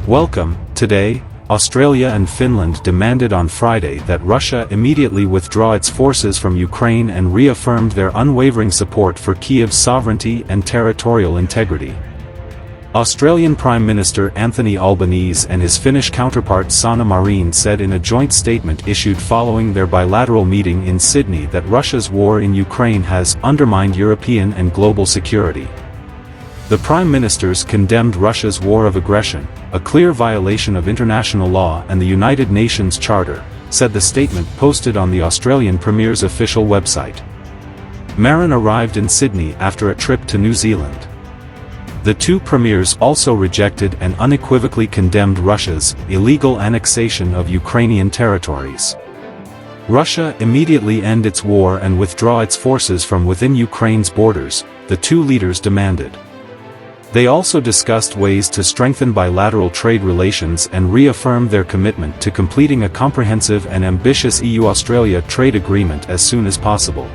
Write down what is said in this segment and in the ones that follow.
Welcome. Today, Australia and Finland demanded on Friday that Russia immediately withdraw its forces from Ukraine and reaffirmed their unwavering support for Kyiv's sovereignty and territorial integrity. Australian Prime Minister Anthony Albanese and his Finnish counterpart Sanna Marin said in a joint statement issued following their bilateral meeting in Sydney that Russia's war in Ukraine has undermined European and global security. The Prime Ministers condemned Russia's war of aggression, a clear violation of international law and the United Nations Charter, said the statement posted on the Australian Premier's official website. Marin arrived in Sydney after a trip to New Zealand. The two premiers also rejected and unequivocally condemned Russia's illegal annexation of Ukrainian territories. Russia immediately end its war and withdraw its forces from within Ukraine's borders, the two leaders demanded. They also discussed ways to strengthen bilateral trade relations and reaffirmed their commitment to completing a comprehensive and ambitious EU-Australia trade agreement as soon as possible.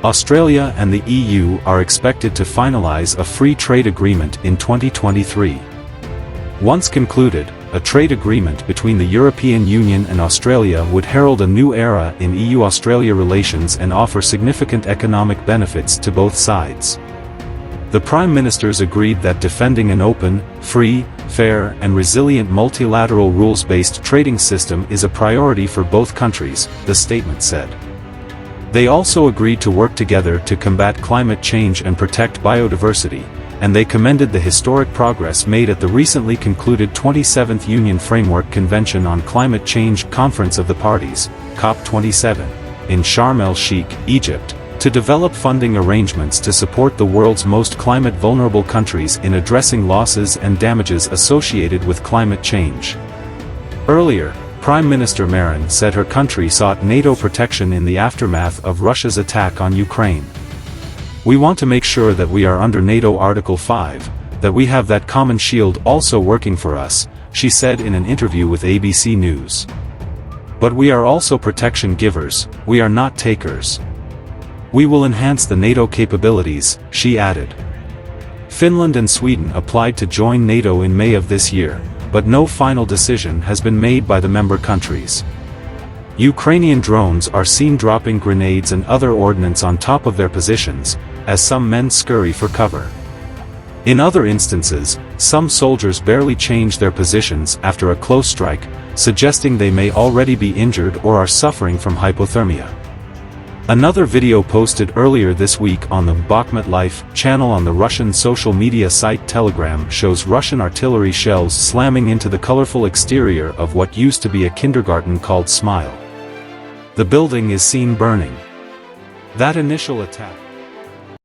Australia and the EU are expected to finalize a free trade agreement in 2023. Once concluded, a trade agreement between the European Union and Australia would herald a new era in EU-Australia relations and offer significant economic benefits to both sides. The Prime Ministers agreed that defending an open, free, fair and resilient multilateral rules-based trading system is a priority for both countries, the statement said. They also agreed to work together to combat climate change and protect biodiversity, and they commended the historic progress made at the recently concluded 27th Union Framework Convention on Climate Change Conference of the Parties, COP27, in Sharm el-Sheikh, Egypt, to develop funding arrangements to support the world's most climate-vulnerable countries in addressing losses and damages associated with climate change. Earlier, Prime Minister Marin said her country sought NATO protection in the aftermath of Russia's attack on Ukraine. "We want to make sure that we are under NATO Article 5, that we have that common shield also working for us," she said in an interview with ABC News. "But we are also protection givers, we are not takers. We will enhance the NATO capabilities," she added. Finland and Sweden applied to join NATO in May of this year, but no final decision has been made by the member countries. Ukrainian drones are seen dropping grenades and other ordnance on top of their positions, as some men scurry for cover. In other instances, some soldiers barely change their positions after a close strike, suggesting they may already be injured or are suffering from hypothermia. Another video posted earlier this week on the Bakhmut Life channel on the Russian social media site Telegram shows Russian artillery shells slamming into the colorful exterior of what used to be a kindergarten called Smile. The building is seen burning. That initial attack